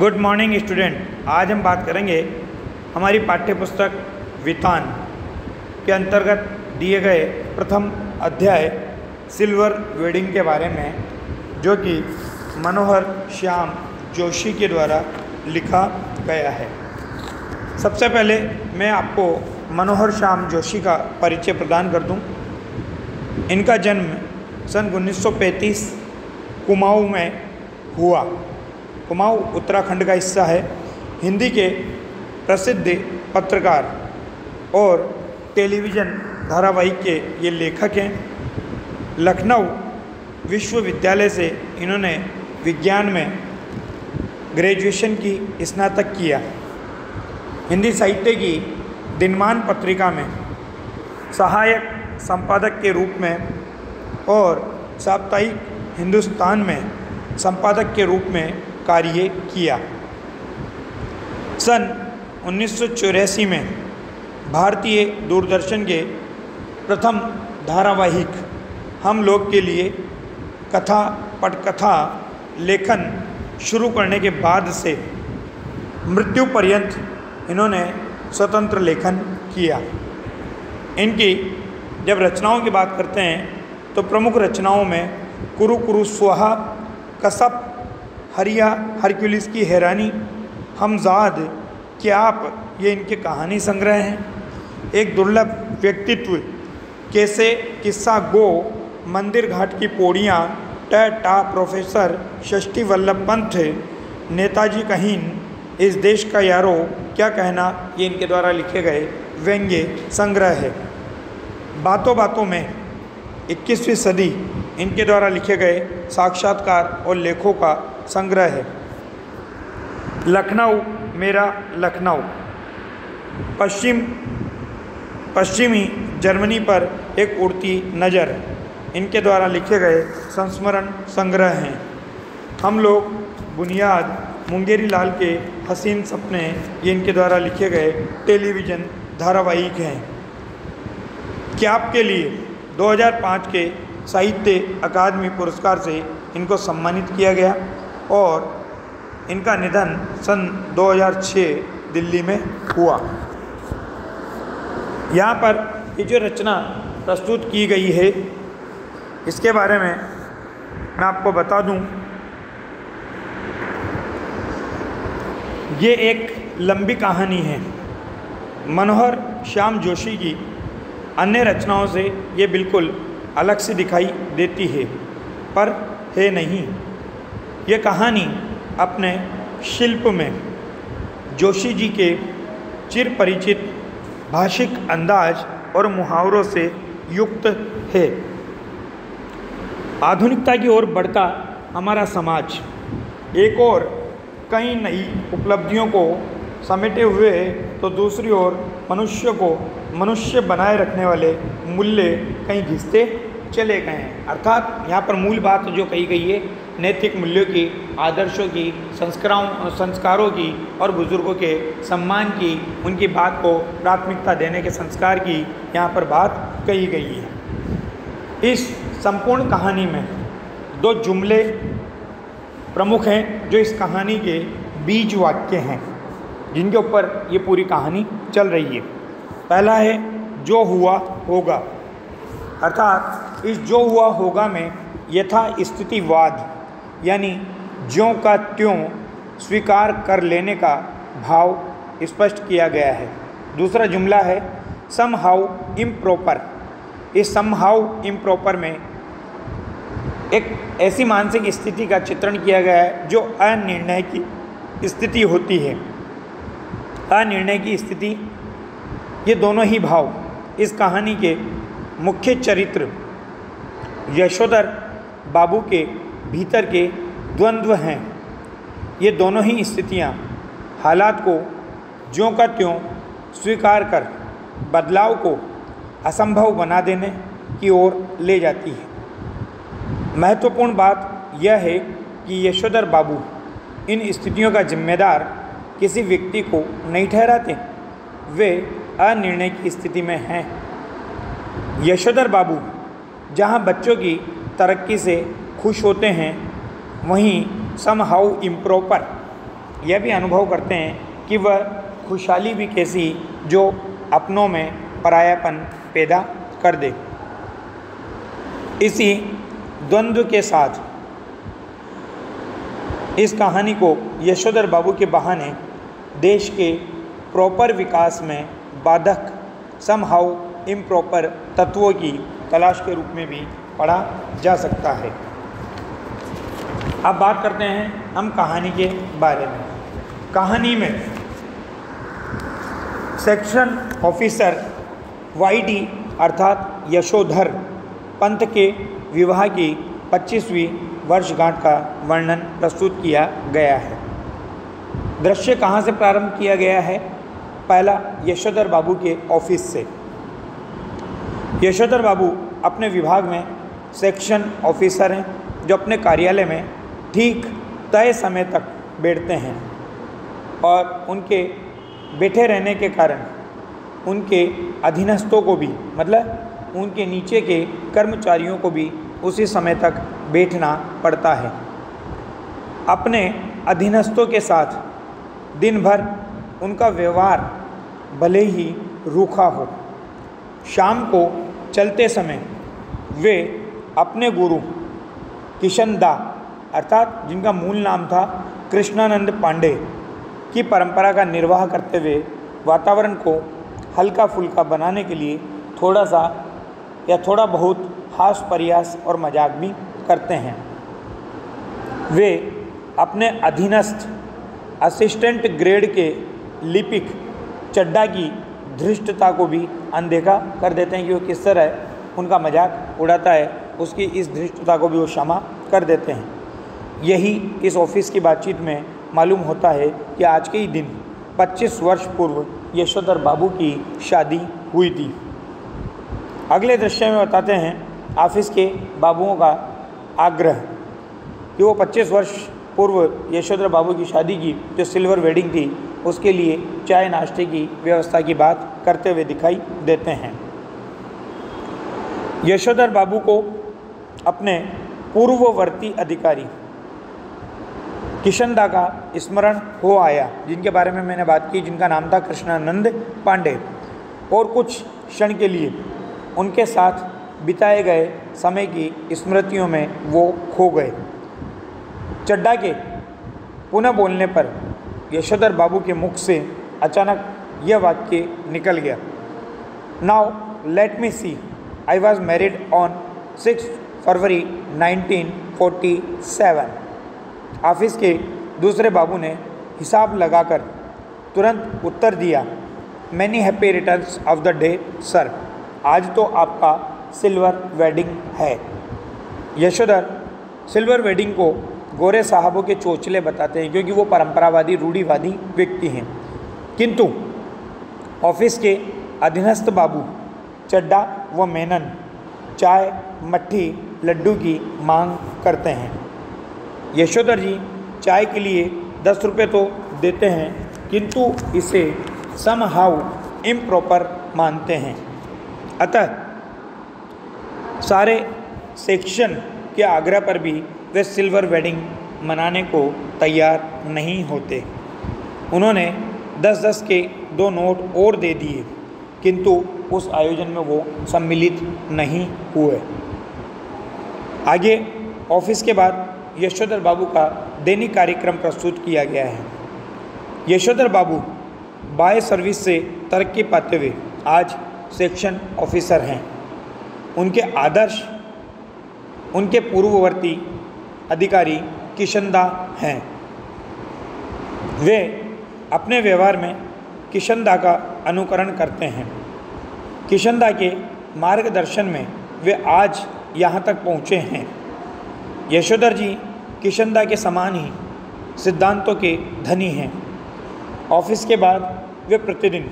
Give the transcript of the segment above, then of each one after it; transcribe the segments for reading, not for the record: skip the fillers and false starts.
Good morning student. आज हम बात करेंगे हमारी पाठ्य पुस्तक वितान के अंतर्गत दिए गए प्रथम अध्याय सिल्वर वेडिंग के बारे में, जो कि मनोहर श्याम जोशी के द्वारा लिखा गया है। सबसे पहले मैं आपको मनोहर श्याम जोशी का परिचय प्रदान कर दूं। इनका जन्म सन 1935 कुमाऊं में हुआ। कुमाऊं उत्तराखंड का हिस्सा है। हिंदी के प्रसिद्ध पत्रकार और टेलीविज़न धारावाहिक के ये लेखक हैं। लखनऊ विश्वविद्यालय से इन्होंने विज्ञान में ग्रेजुएशन की स्नातक किया। हिंदी साहित्य की दिनमान पत्रिका में सहायक संपादक के रूप में और साप्ताहिक हिंदुस्तान में संपादक के रूप में कार्य किया। सन 1984 में भारतीय दूरदर्शन के प्रथम धारावाहिक हम लोग के लिए कथा पटकथा लेखन शुरू करने के बाद से मृत्यु पर्यंत इन्होंने स्वतंत्र लेखन किया। इनकी जब रचनाओं की बात करते हैं तो प्रमुख रचनाओं में कुरु कुरु स्वाहा, कसब, हरिया, हरक्यूलिस की हैरानी, हमजाद, क्याप, ये इनके कहानी संग्रह हैं। एक दुर्लभ व्यक्तित्व, कैसे, किस्सा गो, मंदिर घाट की पौड़ियाँ, टा प्रोफेसर, षष्ठी वल्लभ पंथ, नेताजी कहीन, इस देश का यारो, क्या कहना, ये इनके द्वारा लिखे गए व्यंग्य संग्रह है। बातों बातों में 21वीं सदी इनके द्वारा लिखे गए साक्षात्कार और लेखों का संग्रह है। लखनऊ मेरा लखनऊ, पश्चिमी जर्मनी पर एक उड़ती नज़र, इनके द्वारा लिखे गए संस्मरण संग्रह हैं। हम लोग बुनियाद, मुंगेरी लाल के हसीन सपने, ये इनके द्वारा लिखे गए टेलीविज़न धारावाहिक हैं। क्याप के लिए 2005 के साहित्य अकादमी पुरस्कार से इनको सम्मानित किया गया और इनका निधन सन 2006 दिल्ली में हुआ। यहाँ पर ये जो रचना प्रस्तुत की गई है, इसके बारे में मैं आपको बता दूं। ये एक लंबी कहानी है। मनोहर श्याम जोशी की अन्य रचनाओं से ये बिल्कुल अलग से दिखाई देती है, पर है नहीं। ये कहानी अपने शिल्प में जोशी जी के चिर परिचित भाषिक अंदाज और मुहावरों से युक्त है। आधुनिकता की ओर बढ़ता हमारा समाज एक और कई नई उपलब्धियों को समेटे हुए है, तो दूसरी ओर मनुष्य को मनुष्य बनाए रखने वाले मूल्य कहीं घिसते चले गए हैं। अर्थात यहाँ पर मूल बात जो कही गई है, नैतिक मूल्यों की, आदर्शों की, संस्कारों की और बुजुर्गों के सम्मान की, उनकी बात को प्राथमिकता देने के संस्कार की यहाँ पर बात कही गई है। इस संपूर्ण कहानी में दो जुमले प्रमुख हैं जो इस कहानी के बीज वाक्य हैं, जिनके ऊपर ये पूरी कहानी चल रही है। पहला है जो हुआ होगा, अर्थात इस जो हुआ होगा में यथा स्थितिवाद, यानी ज्यों का त्यों स्वीकार कर लेने का भाव स्पष्ट किया गया है। दूसरा जुमला है समहाउ इम्प्रॉपर। इस समहाउ इम्प्रॉपर में एक ऐसी मानसिक स्थिति का चित्रण किया गया है जो अनिर्णय की स्थिति होती है। अनिर्णय की स्थिति, ये दोनों ही भाव इस कहानी के मुख्य चरित्र यशोधर बाबू के भीतर के द्वंद्व हैं। ये दोनों ही स्थितियाँ हालात को ज्यों का त्यों स्वीकार कर बदलाव को असंभव बना देने की ओर ले जाती है। महत्वपूर्ण बात यह है कि यशोधर बाबू इन स्थितियों का जिम्मेदार किसी व्यक्ति को नहीं ठहराते, वे अनिर्णय की स्थिति में हैं। यशोधर बाबू जहां बच्चों की तरक्की से खुश होते हैं, वहीं समहाउ इम्प्रॉपर यह भी अनुभव करते हैं कि वह खुशहाली भी कैसी जो अपनों में परायापन पैदा कर दे। इसी द्वंद्व के साथ इस कहानी को यशोधर बाबू के बहाने देश के प्रॉपर विकास में बाधक समहाउ इम्प्रॉपर तत्वों की तलाश के रूप में भी पढ़ा जा सकता है। अब बात करते हैं हम कहानी के बारे में। कहानी में सेक्शन ऑफिसर वाईडी अर्थात यशोधर पंत के विवाह की 25वीं वर्षगांठ का वर्णन प्रस्तुत किया गया है। दृश्य कहाँ से प्रारंभ किया गया है? पहला, यशोधर बाबू के ऑफिस से। यशोधर बाबू अपने विभाग में सेक्शन ऑफिसर हैं जो अपने कार्यालय में ठीक तय समय तक बैठते हैं और उनके बैठे रहने के कारण उनके अधीनस्थों को भी, मतलब उनके नीचे के कर्मचारियों को भी उसी समय तक बैठना पड़ता है। अपने अधीनस्थों के साथ दिन भर उनका व्यवहार भले ही रूखा हो, शाम को चलते समय वे अपने गुरु किशनदा अर्थात जिनका मूल नाम था कृष्णानंद पांडे की परंपरा का निर्वाह करते हुए वातावरण को हल्का फुल्का बनाने के लिए थोड़ा सा या थोड़ा बहुत हास प्रयास और मजाक भी करते हैं। वे अपने अधीनस्थ असिस्टेंट ग्रेड के लिपिक चड्डा की धृष्टता को भी अनदेखा कर देते हैं कि वो किस तरह उनका मजाक उड़ाता है, उसकी इस धृष्टता को भी वो क्षमा कर देते हैं। यही इस ऑफिस की बातचीत में मालूम होता है कि आज के ही दिन 25 वर्ष पूर्व यशोधर बाबू की शादी हुई थी। अगले दृश्य में बताते हैं ऑफिस के बाबुओं का आग्रह कि वो 25 वर्ष पूर्व यशोधर बाबू की शादी की जो सिल्वर वेडिंग थी उसके लिए चाय नाश्ते की व्यवस्था की बात करते हुए दिखाई देते हैं। यशोधर बाबू को अपने पूर्ववर्ती अधिकारी किशनदा का स्मरण हो आया, जिनके बारे में मैंने बात की, जिनका नाम था कृष्णानंद पांडे, और कुछ क्षण के लिए उनके साथ बिताए गए समय की स्मृतियों में वो खो गए। चड्डा के पुनः बोलने पर यशोधर बाबू के मुख से अचानक यह वाक्य निकल गया, now let me see, I was married on 6 February 1947। Office के दूसरे बाबू ने हिसाब लगाकर तुरंत उत्तर दिया, many happy returns of the day sir, आज तो आपका सिल्वर वेडिंग है। यशोधर सिल्वर वेडिंग को गोरे साहबों के चोचले बताते हैं क्योंकि वो परंपरावादी रूढ़िवादी व्यक्ति हैं, किंतु ऑफिस के अधीनस्थ बाबू चड्डा व मेनन चाय मट्ठी लड्डू की मांग करते हैं। यशोधर जी चाय के लिए 10 रुपये तो देते हैं, किंतु इसे समहाउ इम्प्रॉपर मानते हैं। अतः सारे सेक्शन के आग्रह पर भी वे सिल्वर वेडिंग मनाने को तैयार नहीं होते। उन्होंने 10-10 के 2 नोट और दे दिए, किंतु उस आयोजन में वो सम्मिलित नहीं हुए। आगे ऑफिस के बाद यशोधर बाबू का दैनिक कार्यक्रम प्रस्तुत किया गया है। यशोधर बाबू बाय सर्विस से तरक्की पाते हुए आज सेक्शन ऑफिसर हैं। उनके आदर्श उनके पूर्ववर्ती अधिकारी किशनदा हैं। वे अपने व्यवहार में किशनदा का अनुकरण करते हैं। किशनदा के मार्गदर्शन में वे आज यहाँ तक पहुँचे हैं। यशोधर जी किशनदा के समान ही सिद्धांतों के धनी हैं। ऑफिस के बाद वे प्रतिदिन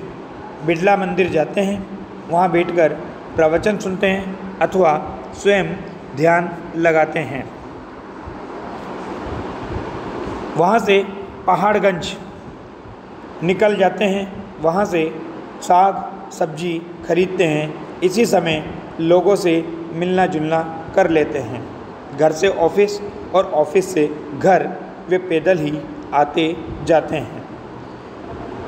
बिरला मंदिर जाते हैं, वहाँ बैठकर प्रवचन सुनते हैं अथवा स्वयं ध्यान लगाते हैं। वहाँ से पहाड़गंज निकल जाते हैं, वहाँ से साग सब्जी खरीदते हैं। इसी समय लोगों से मिलना जुलना कर लेते हैं। घर से ऑफिस और ऑफिस से घर वे पैदल ही आते जाते हैं।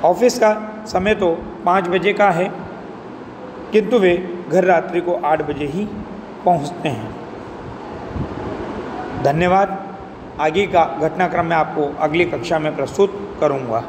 ऑफिस का समय तो 5 बजे का है, किंतु वे घर रात्रि को 8 बजे ही पहुंचते हैं। धन्यवाद। आगे का घटनाक्रम मैं आपको अगली कक्षा में प्रस्तुत करूंगा।